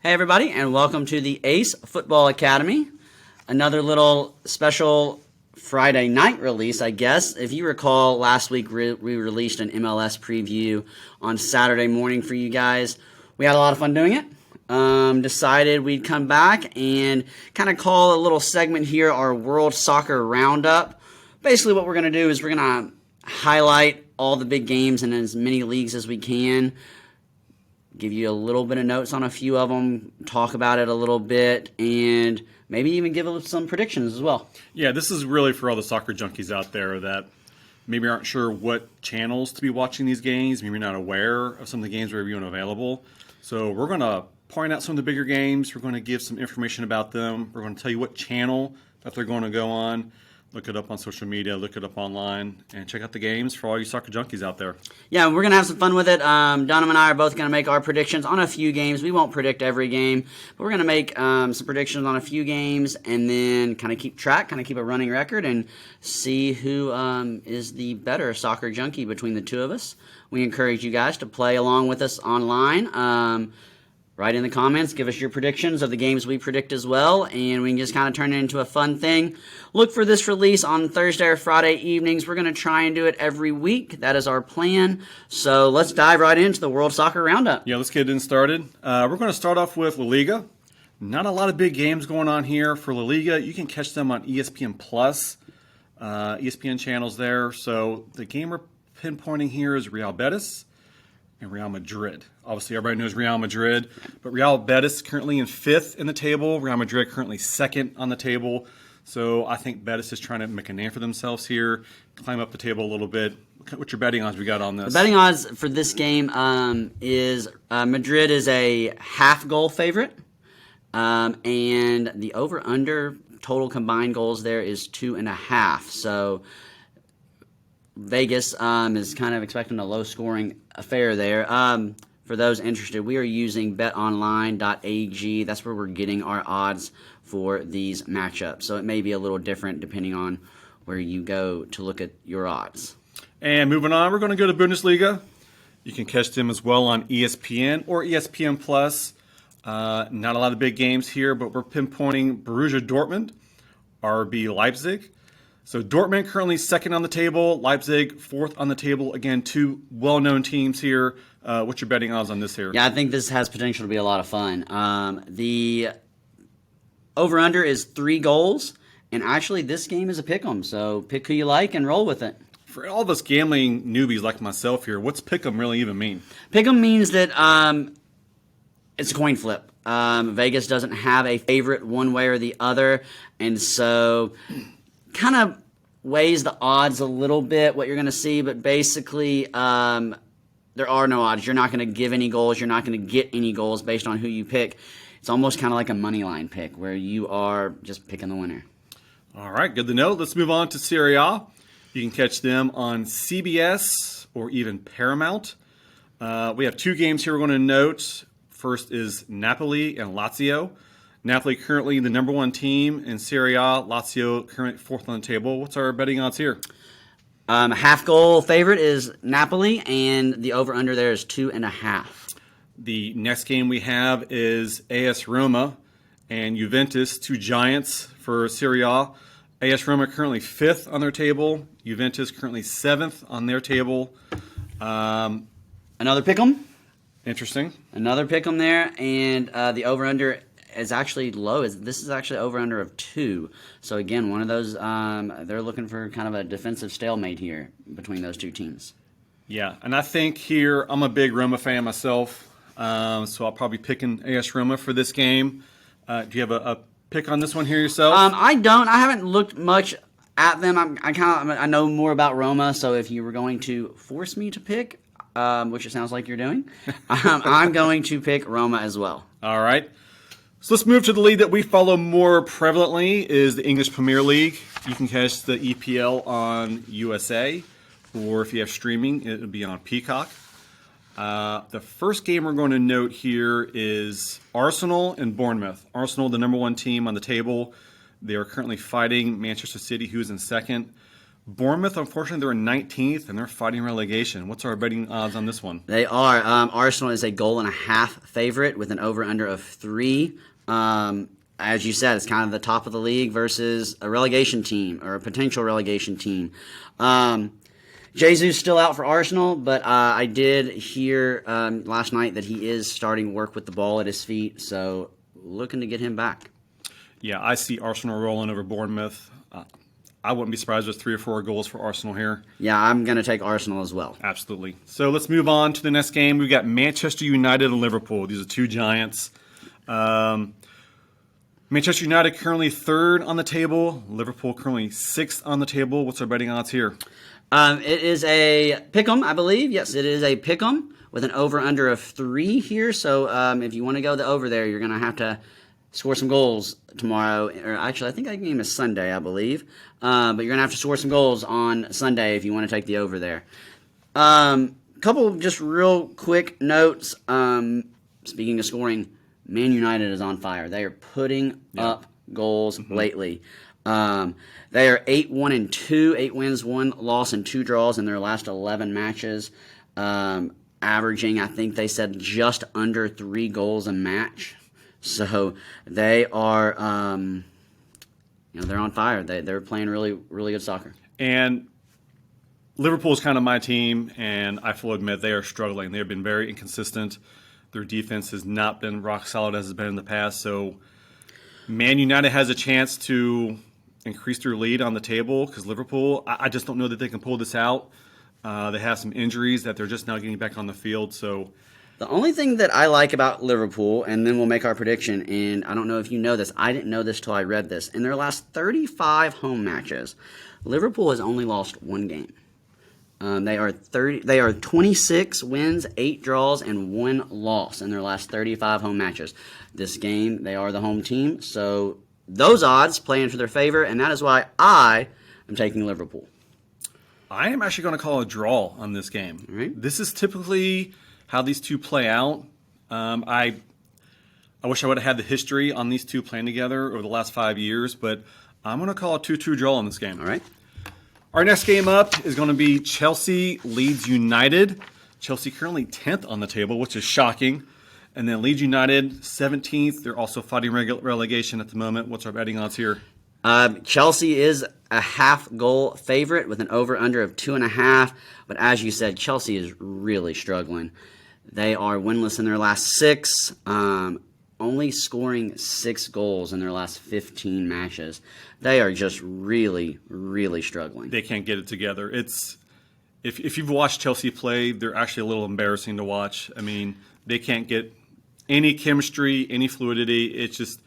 Hey everybody, and welcome to the A.C.E Football Academy. Another little special Friday night release, I guess. If you recall, last week we released an MLS preview on Saturday morning for you guys. We had a lot of fun doing it. Decided we'd come back and kind of call a little segment here our World Soccer Roundup. Basically what we're going to do is we're going to highlight all the big games in as many leagues as we can. Give you a little bit of notes on a few of them, talk about it a little bit, and maybe even give some predictions as well. Yeah, this is really for all the soccer junkies out there that maybe aren't sure what channels to be watching these games, maybe you're not aware of some of the games that are even available. So we're going to point out some of the bigger games. We're going to give some information about them. We're going to tell you what channel that they're going to go on. Look it up on social media, look it up online, and check out the games for all you soccer junkies out there. Yeah, we're going to have some fun with it. Dunham and I are both going to make our predictions on a few games. We won't predict every game, but we're going to make some predictions on a few games and then kind of keep track, kind of keep a running record, and see who is the better soccer junkie between the two of us. We encourage you guys to play along with us online. Write in the comments, give us your predictions of the games we predict as well, and we can just kind of turn it into a fun thing. Look for this release on Thursday or Friday evenings. We're going to try and do it every week. That is our plan. So let's dive right into the World Soccer Roundup. Yeah, let's get it started. We're going to start off with La Liga. Not a lot of big games going on here for La Liga. You can catch them on ESPN Plus, ESPN channels there. So the game we're pinpointing here is Real Betis and Real Madrid. Obviously, everybody knows Real Madrid, but Real Betis currently in 5th in the table. Real Madrid currently 2nd on the table. So I think Betis is trying to make a name for themselves here, climb up the table a little bit. What's your betting odds we got on this? The betting odds for this game is Madrid is a half-goal favorite, and the over-under total combined goals there is 2.5. So Vegas is kind of expecting a low-scoring affair there. For those interested, we are using betonline.ag. That's where we're getting our odds for these matchups. So it may be a little different depending on where you go to look at your odds. And moving on, we're going to go to Bundesliga. You can catch them as well on ESPN or ESPN Plus. Not a lot of big games here, but we're pinpointing Borussia Dortmund, RB Leipzig. So Dortmund currently 2nd on the table, Leipzig 4th on the table. Again, two well-known teams here. What's your betting odds on this here? Yeah, I think this has potential to be a lot of fun. The over-under is 3 goals, and actually this game is a pick-'em. So pick who you like and roll with it. For all of us gambling newbies like myself here, what's pick-'em really even mean? Pick-'em means that it's a coin flip. Vegas doesn't have a favorite one way or the other, and so kind of weighs the odds a little bit, what you're going to see, but basically there are no odds. You're not going to give any goals. You're not going to get any goals based on who you pick. It's almost kind of like a money line pick where you are just picking the winner. All right, good to know. Let's move on to Serie A. You can catch them on CBS or even Paramount. We have 2 games here we're going to note. First is Napoli and Lazio. Napoli currently the number 1 team in Serie A. Lazio currently 4th on the table. What's our betting odds here? Half-goal favorite is Napoli, and the over-under there is 2.5. The next game we have is AS Roma and Juventus, 2 giants for Serie A. AS Roma currently 5th on their table. Juventus currently 7th on their table. Another pick-'em. Interesting. Another pick-'em there, and the over-under is actually low. This is actually over-under of 2. So again, one of those, they're looking for kind of a defensive stalemate here between those 2 teams. Yeah, and I think here, I'm a big Roma fan myself, so I'll probably pick an AS Roma for this game. Do you have a pick on this one here yourself? I don't. I haven't looked much at them. I know more about Roma, so if you were going to force me to pick, which it sounds like you're doing, I'm going to pick Roma as well. All right. So let's move to the league that we follow more prevalently is the English Premier League. You can catch the EPL on USA, or if you have streaming, it will be on Peacock. The first game we're going to note here is Arsenal and Bournemouth. Arsenal, the number 1 team on the table. They are currently fighting Manchester City, who's in 2nd. Bournemouth, unfortunately, they're in 19th, and they're fighting relegation. What's our betting odds on this one? They are. Arsenal is a 1.5 favorite with an over-under of 3. As you said, it's kind of the top of the league versus a relegation team or a potential relegation team. Jesus still out for Arsenal, but I did hear last night that he is starting work with the ball at his feet, so looking to get him back. Yeah, I see Arsenal rolling over Bournemouth. I wouldn't be surprised with 3 or 4 goals for Arsenal here. Yeah, I'm going to take Arsenal as well. Absolutely. So let's move on to the next game. We've got Manchester United and Liverpool. These are two giants. Manchester United currently 3rd on the table. Liverpool currently 6th on the table. What's our betting odds here? It is a pick'em, I believe. Yes, it is a pick'em with an over-under of 3 here. So if you want to go the over there, you're going to have to score some goals tomorrow. Or actually, I think that game is Sunday, I believe. But you're going to have to score some goals on Sunday if you want to take the over there. Couple just real quick notes. Speaking of scoring, Man United is on fire. They are putting up goals lately. They are 8-1-2, 8 wins, 1 loss, and 2 draws in their last 11 matches. Averaging, I think they said, just under 3 goals a match. So they are, they're on fire. They're playing really, really good soccer. And Liverpool is kind of my team, and I fully admit they are struggling. They have been very inconsistent. Their defense has not been rock solid as it's been in the past. So Man United has a chance to increase their lead on the table because Liverpool, I just don't know that they can pull this out. They have some injuries that they're just now getting back on the field. So the only thing that I like about Liverpool, and then we'll make our prediction, and I don't know if you know this, I didn't know this till I read this. In their last 35 home matches, Liverpool has only lost 1 game. They are 26 wins, 8 draws, and 1 loss in their last 35 home matches. This game, they are the home team, so those odds play into their favor, and that is why I am taking Liverpool. I am actually going to call a draw on this game. All right. This is typically how these two play out. I wish I would have had the history on these two playing together over the last 5 years, but I'm going to call a 2-2 draw on this game. All right. Our next game up is going to be Chelsea Leeds United. Chelsea currently 10th on the table, which is shocking. And then Leeds United 17th. They're also fighting relegation at the moment. What's our betting odds here? Chelsea is a half-goal favorite with an over-under of 2.5. But as you said, Chelsea is really struggling. They are winless in their last 6, only scoring 6 goals in their last 15 matches. They are just really, really struggling. They can't get it together. It's if you've watched Chelsea play, they're actually a little embarrassing to watch. I mean, they can't get any chemistry, any fluidity. It's just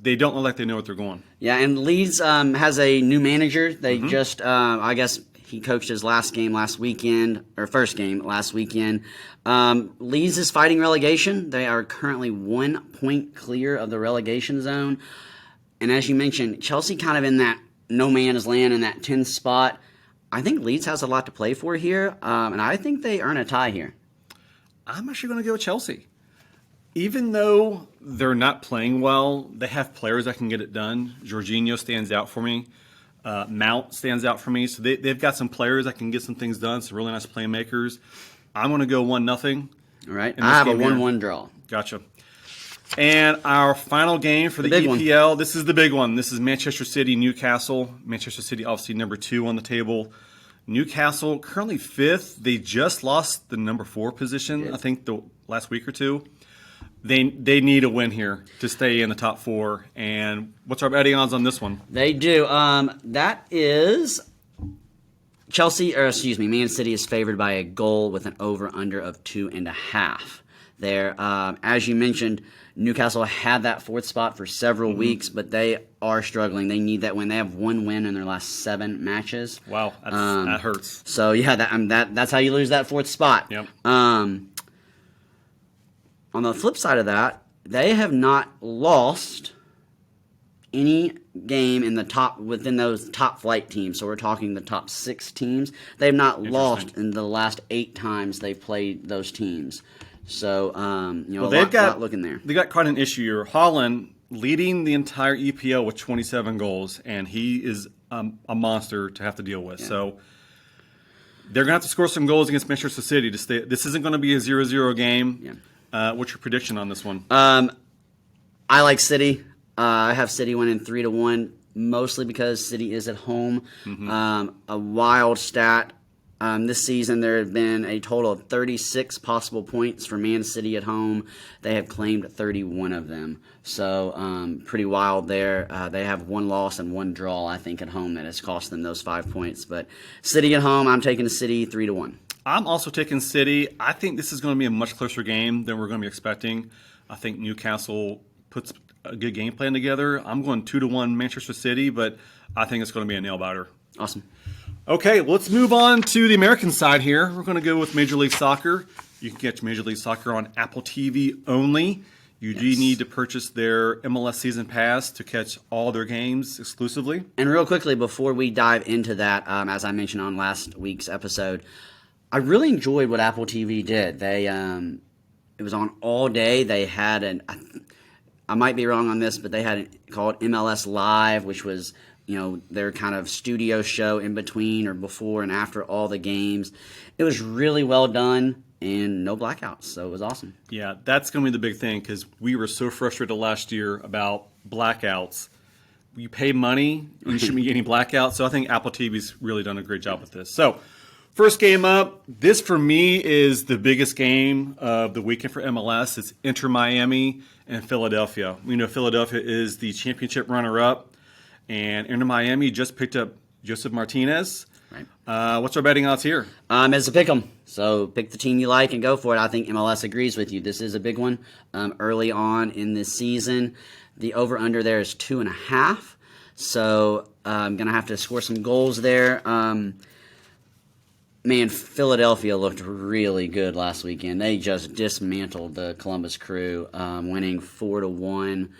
they don't look like they know what they're going. Yeah, and Leeds has a new manager. They just, I guess, he coached his first game last weekend. Leeds is fighting relegation. They are currently 1 point clear of the relegation zone. And as you mentioned, Chelsea kind of in that no man's land in that 10th spot. I think Leeds has a lot to play for here, and I think they earn a tie here. I'm actually going to go with Chelsea. Even though they're not playing well, they have players that can get it done. Jorginho stands out for me. Mount stands out for me. So they've got some players that can get some things done, some really nice playmakers. I'm going to go 1-0. All right. I have a 1-1 draw. Gotcha. And our final game for the EPL, this is the big one. This is Manchester City, Newcastle. Manchester City obviously number 2 on the table. Newcastle currently 5th. They just lost the number 4 position, I think, the last week or two. They need a win here to stay in the top 4. And what's our betting odds on this one? They do. That is Man City is favored by a goal with an over-under of 2.5. There, as you mentioned, Newcastle had that 4th spot for several weeks, but they are struggling. They need that win. They have 1 win in their last 7 matches. Wow, that hurts. So yeah, that's how you lose that 4th spot. Yep. On the flip side of that, they have not lost any game within those top flight teams. So we're talking the top 6 teams. They have not lost in the last 8 times they've played those teams. So, they've got looking there. They got quite an issue here. Haaland leading the entire EPL with 27 goals, and he is a monster to have to deal with. So they're going to have to score some goals against Manchester City to stay. This isn't going to be a 0-0 game. What's your prediction on this one? I like City. I have City winning 3-1, mostly because City is at home. A wild stat. This season, there have been a total of 36 possible points for Man City at home. They have claimed 31 of them. So, pretty wild there. They have one loss and one draw, I think, at home that has cost them those 5 points. But City at home, I'm taking City 3-1. I'm also taking City. I think this is going to be a much closer game than we're going to be expecting. I think Newcastle puts a good game plan together. I'm going 2-1 Manchester City, but I think it's going to be a nail-biter. Awesome. Okay, let's move on to the American side here. We're going to go with Major League Soccer. You can catch Major League Soccer on Apple TV only. You do need to purchase their MLS season pass to catch all their games exclusively. And real quickly, before we dive into that, as I mentioned on last week's episode, I really enjoyed what Apple TV did. They it was on all day. They had I might be wrong on this, but they had it called MLS Live, which was their kind of studio show in between or before and after all the games. It was really well done and no blackouts, so it was awesome. Yeah, that's going to be the big thing because we were so frustrated last year about blackouts. You pay money, you shouldn't be getting blackouts, so I think Apple TV's really done a great job with this. So, first game up, this for me is the biggest game of the weekend for MLS. It's Inter Miami and Philadelphia. We know Philadelphia is the championship runner-up. And Inter Miami just picked up Joseph Martinez. Right. What's our betting odds here? It's a pick 'em. So pick the team you like and go for it. I think MLS agrees with you. This is a big one early on in this season. The over-under there is 2.5. So I'm going to have to score some goals there. Philadelphia looked really good last weekend. They just dismantled the Columbus Crew, winning 4-1.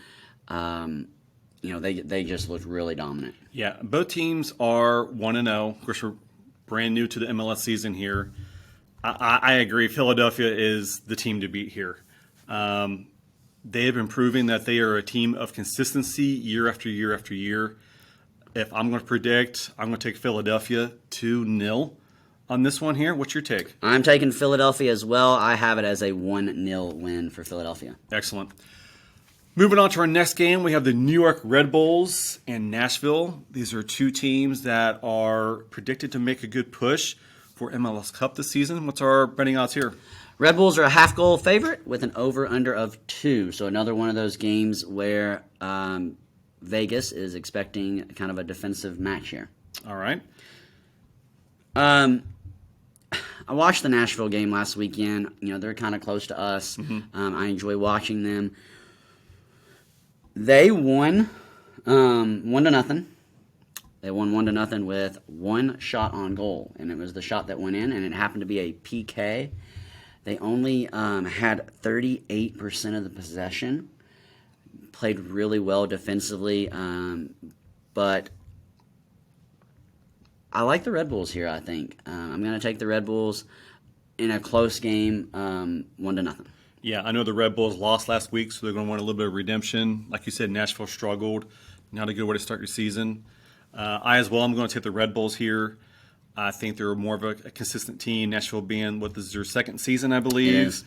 They just looked really dominant. Yeah, both teams are 1-0. Of course, we're brand new to the MLS season here. I agree. Philadelphia is the team to beat here. They have been proving that they are a team of consistency year after year after year. If I'm going to predict, I'm going to take Philadelphia 2-0 on this one here. What's your take? I'm taking Philadelphia as well. I have it as a 1-0 win for Philadelphia. Excellent. Moving on to our next game, we have the New York Red Bulls and Nashville. These are two teams that are predicted to make a good push for MLS Cup this season. What's our betting odds here? Red Bulls are a half-goal favorite with an over-under of 2. So another one of those games where Vegas is expecting kind of a defensive match here. All right. I watched the Nashville game last weekend. They're kind of close to us. I enjoy watching them. They won 1-0. They won 1-0 with one shot on goal, and it was the shot that went in, and it happened to be a PK. They only had 38% of the possession, played really well defensively, but I like the Red Bulls here, I think. I'm going to take the Red Bulls in a close game, 1-0. Yeah, I know the Red Bulls lost last week, so they're going to want a little bit of redemption. Like you said, Nashville struggled. Not a good way to start your season. I as well, I'm going to take the Red Bulls here. I think they're more of a consistent team. Nashville being, this is their second season, I believe,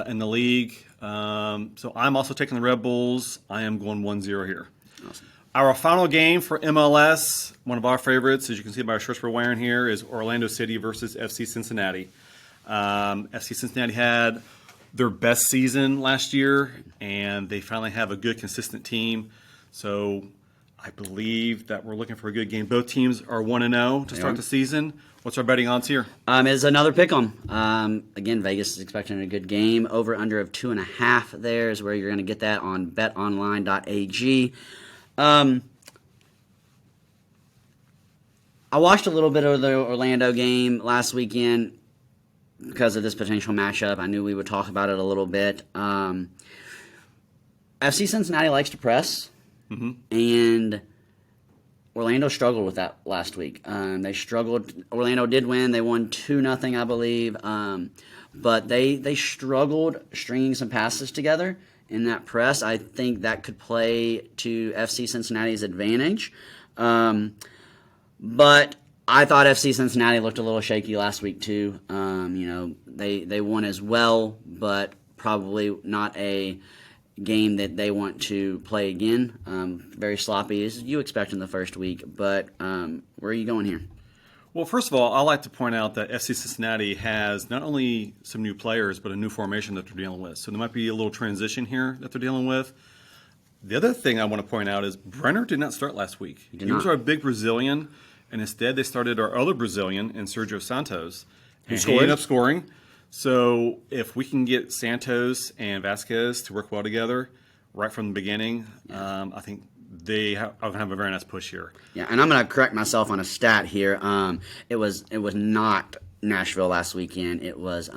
in the league. So I'm also taking the Red Bulls. I am going 1-0 here. Awesome. Our final game for MLS, one of our favorites, as you can see by our shirts we're wearing here, is Orlando City versus FC Cincinnati. FC Cincinnati had their best season last year, and they finally have a good, consistent team. So I believe that we're looking for a good game. Both teams are 1-0 to start the season. What's our betting odds here? Is another pick 'em. Again, Vegas is expecting a good game. Over under of 2.5 there is where you're going to get that on betonline.ag. I watched a little bit of the Orlando game last weekend because of this potential matchup. I knew we would talk about it a little bit. FC Cincinnati likes to press, and Orlando struggled with that last week. They struggled. Orlando did win. They won 2-0, I believe, but they struggled stringing some passes together in that press. I think that could play to FC Cincinnati's advantage. But I thought FC Cincinnati looked a little shaky last week too. They won as well, but probably not a game that they want to play again. Very sloppy, as you expect in the first week. But where are you going here? Well, first of all, I like to point out that FC Cincinnati has not only some new players, but a new formation that they're dealing with. So there might be a little transition here that they're dealing with. The other thing I want to point out is Brenner did not start last week. He was our big Brazilian, and instead they started our other Brazilian in Sergio Santos. And he ended up scoring. So if we can get Santos and Vasquez to work well together right from the beginning, I think they are going to have a very nice push here. Yeah, and I'm going to correct myself on a stat here. It was not Nashville last weekend. It was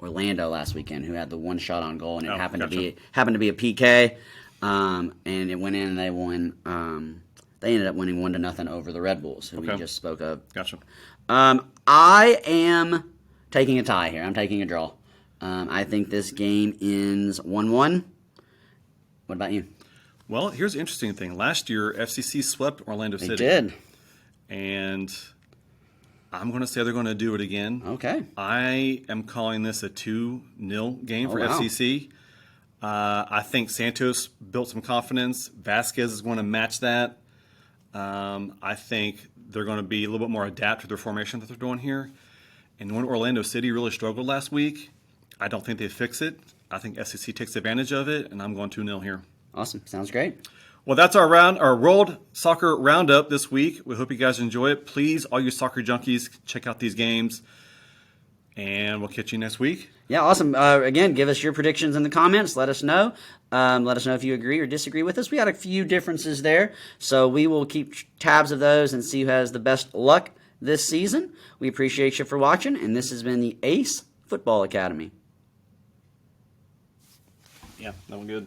Orlando last weekend who had the one shot on goal, and it happened to be a PK. And it went in, and they won. They ended up winning 1-0 over the Red Bulls, who we just spoke of. Gotcha. I am taking a tie here. I'm taking a draw. I think this game ends 1-1. What about you? Well, here's the interesting thing. Last year, FCC swept Orlando City. They did. And I'm going to say they're going to do it again. Okay. I am calling this a 2-0 game for FCC. I think Santos built some confidence. Vasquez is going to match that. I think they're going to be a little bit more adapt to their formation that they're doing here. And when Orlando City really struggled last week, I don't think they fix it. I think FCC takes advantage of it, and I'm going 2-0 here. Awesome. Sounds great. Well, that's our World Soccer Roundup this week. We hope you guys enjoy it. Please, all you soccer junkies, check out these games. And we'll catch you next week. Yeah, awesome. Again, give us your predictions in the comments. Let us know. Let us know if you agree or disagree with us. We had a few differences there, so we will keep tabs of those and see who has the best luck this season. We appreciate you for watching, and this has been the A.C.E Football Academy. Yeah, that one good.